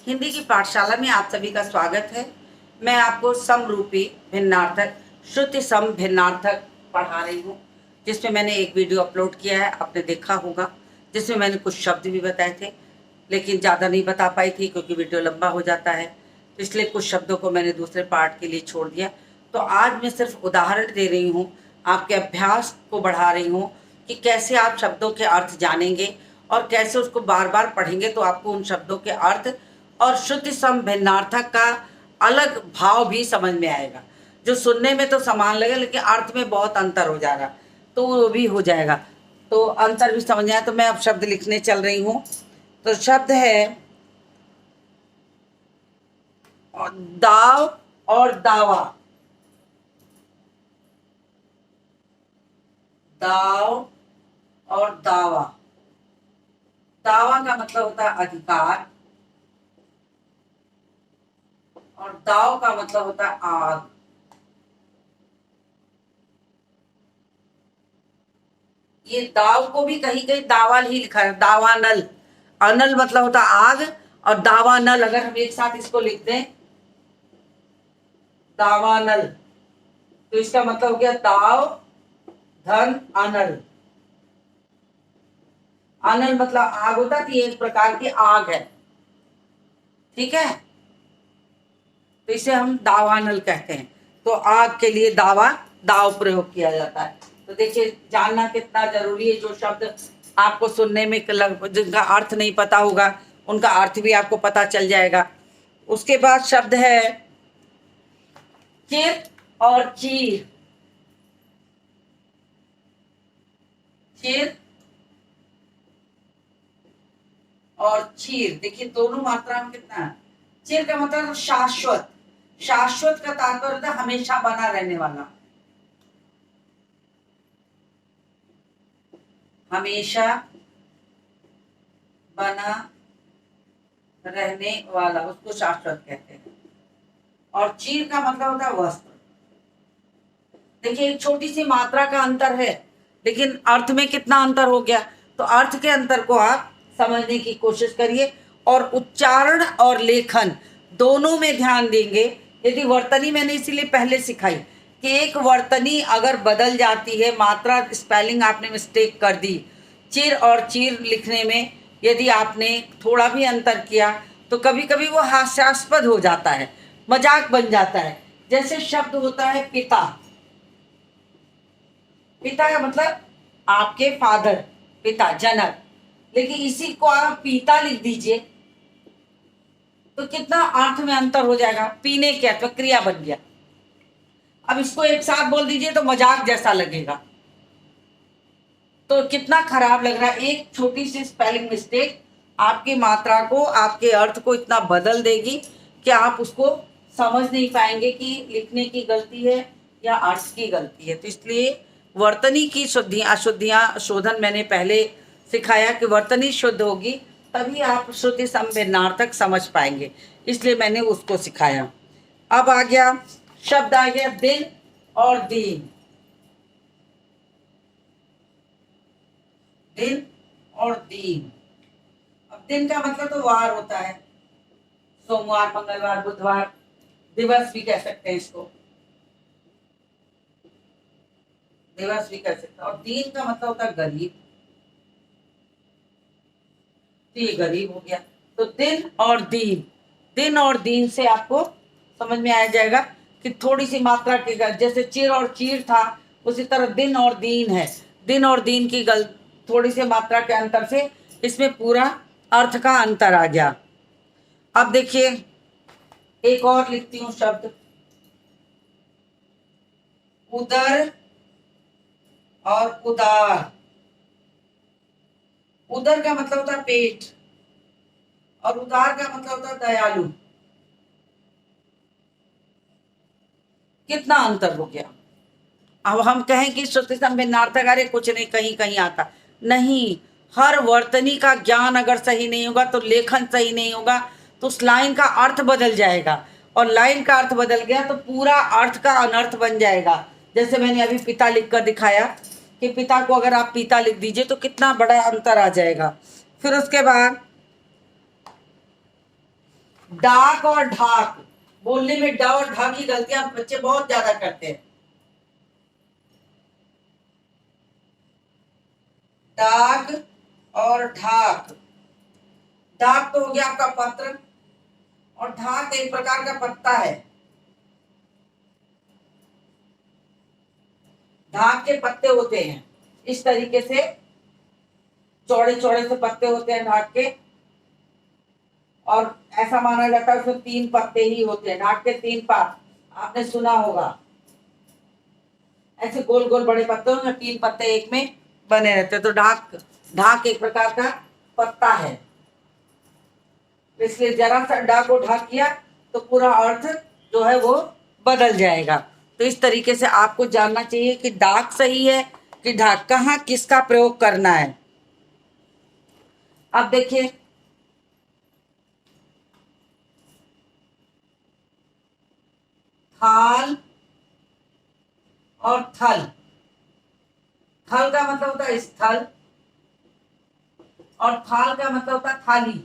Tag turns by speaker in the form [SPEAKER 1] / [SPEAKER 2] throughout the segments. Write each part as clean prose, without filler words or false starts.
[SPEAKER 1] हिंदी की पाठशाला में आप सभी का स्वागत है। मैं आपको समरूपी भिन्नार्थक, श्रुति सम भिन्नार्थक पढ़ा रही हूँ, जिसमें मैंने एक वीडियो अपलोड किया है, आपने देखा होगा, जिसमें मैंने कुछ शब्द भी बताए थे, लेकिन ज़्यादा नहीं बता पाई थी क्योंकि वीडियो लंबा हो जाता है, तो इसलिए कुछ शब्दों को मैंने दूसरे पार्ट के लिए छोड़ दिया। तो आज मैं सिर्फ उदाहरण दे रही हूँ, आपके अभ्यास को बढ़ा रही हूँ कि कैसे आप शब्दों के अर्थ जानेंगे और कैसे उसको बार बार पढ़ेंगे तो आपको उन शब्दों के अर्थ और श्रुति सम भिन्नार्थक का अलग भाव भी समझ में आएगा। जो सुनने में तो समान लगे लेकिन अर्थ में बहुत अंतर हो जाएगा, तो वो भी हो जाएगा, तो अंतर भी समझ आए। तो मैं अब शब्द लिखने चल रही हूँ। तो शब्द है दाव और दावा। दाव और दावा। दावा का मतलब होता है अधिकार और दाव का मतलब होता है आग। ये दाव को भी कहीं कहीं दावाल ही लिखा है, दावानल। अनल मतलब होता है आग और दावानल, अगर हम एक साथ इसको लिख दें दावानल, तो इसका मतलब हो गया दाव धन अनल। अनल मतलब आग होता है, तो ये एक प्रकार की आग है, ठीक है, तो इसे हम दावानल कहते हैं। तो आग के लिए दावा, दाव प्रयोग किया जाता है। तो देखिए जानना कितना जरूरी है। जो शब्द आपको सुनने में जिनका अर्थ नहीं पता होगा उनका अर्थ भी आपको पता चल जाएगा। उसके बाद शब्द है चिर और चीर। चिर और चीर, देखिए दोनों मात्रा में कितना है। चिर का मतलब शाश्वत। शाश्वत का तात्पर्य होता है हमेशा बना रहने वाला, हमेशा बना रहने वाला, उसको शाश्वत कहते हैं। और चीर का मतलब होता है वस्त्र। देखिए एक छोटी सी मात्रा का अंतर है लेकिन अर्थ में कितना अंतर हो गया। तो अर्थ के अंतर को आप समझने की कोशिश करिए और उच्चारण और लेखन दोनों में ध्यान देंगे। यदि वर्तनी मैंने इसीलिए पहले सिखाई कि एक वर्तनी अगर बदल जाती है, मात्रा स्पेलिंग आपने मिस्टेक कर दी, चिर और चीर लिखने में यदि आपने थोड़ा भी अंतर किया तो कभी कभी वो हास्यास्पद हो जाता है, मजाक बन जाता है। जैसे शब्द होता है पिता। पिता का मतलब आपके फादर, पिता जनक, लेकिन इसी को आप पीता लिख दीजिए तो कितना अर्थ में अंतर हो जाएगा। पीने के अर्थ में क्रिया बन गया। अब इसको एक साथ बोल दीजिए तो मजाक जैसा लगेगा, तो कितना खराब लग रहा है। एक छोटी सी स्पेलिंग मिस्टेक आपकी मात्रा को, आपके अर्थ को इतना बदल देगी कि आप उसको समझ नहीं पाएंगे कि लिखने की गलती है या अर्थ की गलती है। तो इसलिए वर्तनी की शुद्धियाँ अशुद्धियाँ शोधन मैंने पहले सिखाया कि वर्तनी शुद्ध होगी तभी आप श्रुति संवेदनार्थक समझ पाएंगे, इसलिए मैंने उसको सिखाया। अब आ गया शब्द, आ गया दिन और दीन। दिन और दीन। अब दिन का मतलब तो वार होता है, सोमवार, मंगलवार, बुधवार, दिवस भी कह सकते हैं इसको, दिवस भी कह सकते हैं। और दीन का मतलब होता है गरीब, तो ये गरीब हो गया। तो दिन और दीन, दिन और दीन से आपको समझ में आ जाएगा कि थोड़ी सी मात्रा के, जैसे चिर और चीर था उसी तरह दिन और दीन है। दिन और दीन की थोड़ी सी मात्रा के अंतर से इसमें पूरा अर्थ का अंतर आ गया। अब देखिए एक और लिखती हूँ शब्द, उदर और उदार। उदर का मतलब होता है पेट और उदार का मतलब होता है दयालु। कितना अंतर हो गया। अब हम कहें कि श्रुति संभिन्नार्थक, अरे कुछ नहीं, कहीं कहीं आता नहीं। हर वर्तनी का ज्ञान अगर सही नहीं होगा तो लेखन सही नहीं होगा, तो उस लाइन का अर्थ बदल जाएगा और लाइन का अर्थ बदल गया तो पूरा अर्थ का अनर्थ बन जाएगा। जैसे मैंने अभी पिता लिख कर दिखाया कि पिता को अगर आप पिता लिख दीजिए तो कितना बड़ा अंतर आ जाएगा। फिर उसके बाद डाक और ढाक, बोलने में ड और ढा की गलतियां बच्चे बहुत ज्यादा करते हैं। डाक और ढाक। डाक तो हो गया आपका पत्र, और ढाक एक प्रकार का पत्ता है। ढाक के पत्ते होते हैं इस तरीके से, चौड़े चौड़े से पत्ते होते हैं ढाक के, और ऐसा माना जाता है उसमें 3 पत्ते ही होते हैं। ढाक के 3 पात आपने सुना होगा, ऐसे गोल गोल बड़े पत्ते होंगे, 3 पत्ते एक में बने रहते हैं। तो ढाक, ढाक एक प्रकार का पत्ता है, इसलिए जरा सा डा को ढाक किया तो पूरा अर्थ जो है वो बदल जाएगा। तो इस तरीके से आपको जानना चाहिए कि डाक सही है कि ढाक, कहाँ किसका प्रयोग करना है। अब देखिए, थाल और थल। थल का मतलब होता है स्थल, और थाल का मतलब होता है थाली।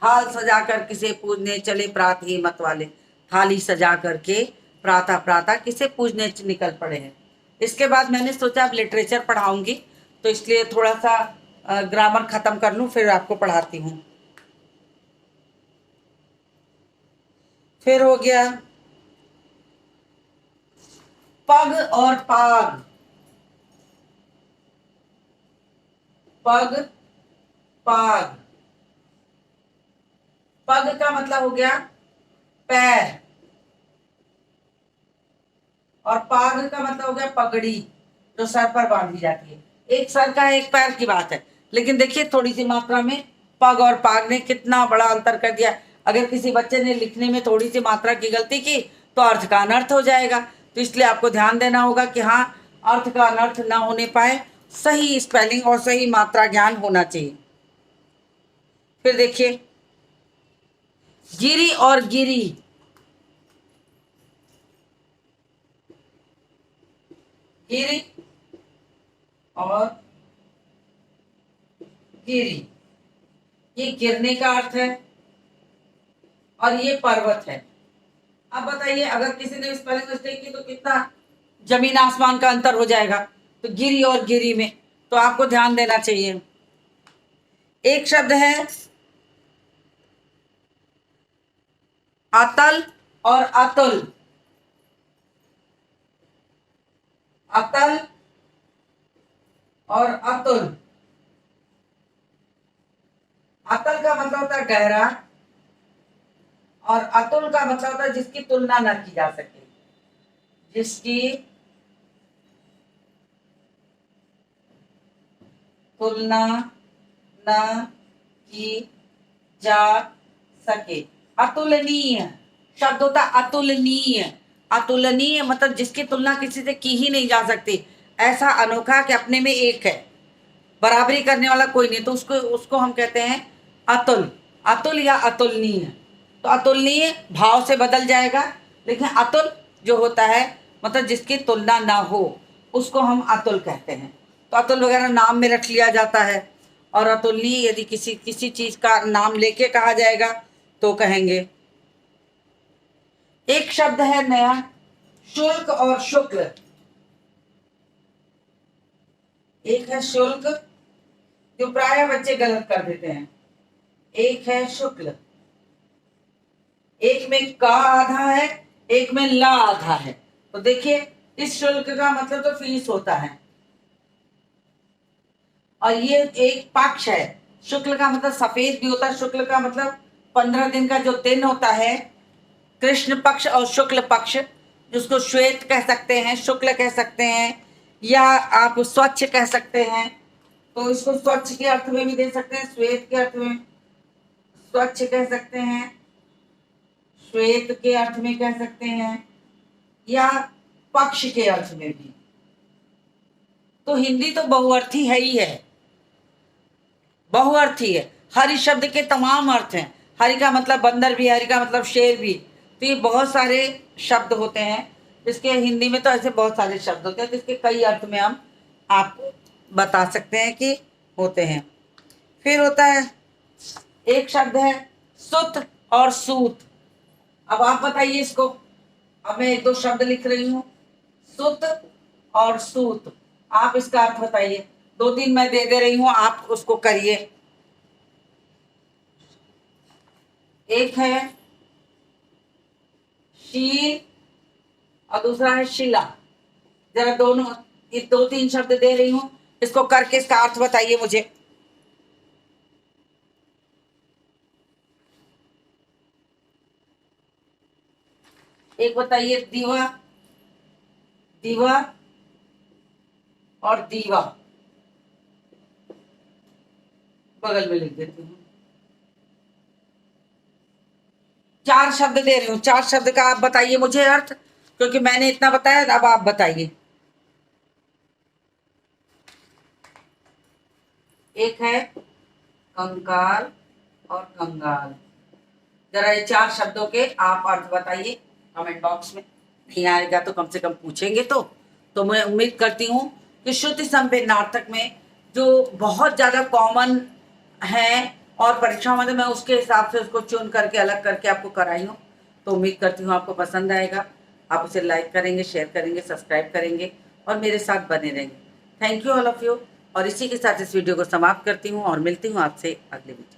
[SPEAKER 1] थाल सजा कर किसे पूजने चले प्रात ही मत वाले, थाली सजा करके प्रातः प्रातः किसे पूजने निकल पड़े हैं। इसके बाद मैंने सोचा अब लिटरेचर पढ़ाऊंगी, तो इसलिए थोड़ा सा ग्रामर खत्म कर लूं, फिर आपको पढ़ाती हूँ। फिर हो गया पग और पाग। पग पाग। पग का मतलब हो गया पैर, और पाग का मतलब हो गया पगड़ी, जो सर पर बांधी जाती है। एक सर का एक पैर की बात है, लेकिन देखिए थोड़ी सी मात्रा में पग और पाग ने कितना बड़ा अंतर कर दिया। अगर किसी बच्चे ने लिखने में थोड़ी सी मात्रा की गलती की तो अर्थ का अनर्थ हो जाएगा। तो इसलिए आपको ध्यान देना होगा कि हाँ, अर्थ का अनर्थ ना होने पाए, सही स्पेलिंग और सही मात्रा ज्ञान होना चाहिए। फिर देखिए, गिरी और गिरी। गिरी और गिरी, ये गिरने का अर्थ है, और ये पर्वत है। अब बताइए, अगर किसी ने स्पेलिंग मिस्टेक की तो कितना जमीन आसमान का अंतर हो जाएगा। तो गिरी और गिरी में तो आपको ध्यान देना चाहिए। एक शब्द है अतल और अतुल। अतल और अतुल। अतल का मतलब होता है गहरा, और अतुल का मतलब होता है जिसकी तुलना न की जा सके, जिसकी तुलना न की जा सके। अतुलनीय शब्द होता है अतुलनीय। अतुलनीय मतलब जिसकी तुलना किसी से की ही नहीं जा सकती, ऐसा अनोखा कि अपने में एक है, बराबरी करने वाला कोई नहीं, तो उसको उसको हम कहते हैं अतुल। अतुल या अतुलनीय। तो अतुलनीय भाव से बदल जाएगा, लेकिन अतुल जो होता है मतलब जिसकी तुलना ना हो, उसको हम अतुल कहते हैं। तो अतुल वगैरह नाम में रख लिया जाता है, और अतुलनीय यदि किसी किसी चीज का नाम लेके कहा जाएगा तो कहेंगे। एक शब्द है नया, शुल्क और शुक्ल। एक है शुल्क, जो प्राय बच्चे गलत कर देते हैं। एक है शुक्ल, एक में का आधा है, एक में ला आधा है। तो देखिए, इस शुल्क का मतलब तो फीस होता है, और ये एक पक्ष है। शुक्ल का मतलब सफेद भी होता है। शुक्ल का मतलब 15 दिन का जो दिन होता है, कृष्ण पक्ष और शुक्ल पक्ष, जिसको श्वेत कह सकते हैं, शुक्ल कह सकते हैं, या आप स्वच्छ कह सकते हैं। तो इसको स्वच्छ के अर्थ में भी दे सकते हैं, श्वेत के अर्थ में स्वच्छ कह सकते हैं, श्वेत के अर्थ में कह सकते हैं, या पक्ष के अर्थ में भी। तो हिंदी तो बहुअर्थी है ही है, बहुअर्थी है। हरि शब्द के तमाम अर्थ हैं। हरि का मतलब बंदर भी, हरि का मतलब शेर भी। तो ये बहुत सारे शब्द होते हैं, इसके हिंदी में तो ऐसे बहुत सारे शब्द होते हैं, तो इसके कई अर्थ में हम आपको बता सकते हैं कि होते हैं। फिर होता है एक शब्द है सुत और सूत। अब आप बताइए इसको। अब मैं एक दो शब्द लिख रही हूं, सुत और सूत। आप इसका अर्थ बताइए। दो तीन मैं दे रही हूं, आप उसको करिए। एक है शील और दूसरा है शिला। जरा दोनों, ये दो तीन शब्द दे रही हूं, इसको करके इसका अर्थ बताइए मुझे। एक बताइए, दीवा, दीवा और दीवा। बगल में लिख देती हूँ। चार शब्द दे रही हूँ, चार शब्द का आप बताइए मुझे अर्थ, क्योंकि मैंने इतना बताया, अब आप बताइए। एक है कंकाल और कंगाल। जरा ये चार शब्दों के आप अर्थ बताइए कमेंट बॉक्स में। नहीं आएगा तो कम से कम पूछेंगे तो मैं उम्मीद करती हूँ कि श्रुति संवेदनार्थक में जो बहुत ज्यादा कॉमन है और परीक्षाओं में मैं उसके हिसाब से उसको चुन करके अलग करके आपको कराई हूँ, तो उम्मीद करती हूँ आपको पसंद आएगा। आप उसे लाइक करेंगे, शेयर करेंगे, सब्सक्राइब करेंगे और मेरे साथ बने रहेंगे। Thank you all of you. और इसी के साथ इस वीडियो को समाप्त करती हूँ और मिलती हूँ आपसे अगले वीडियो।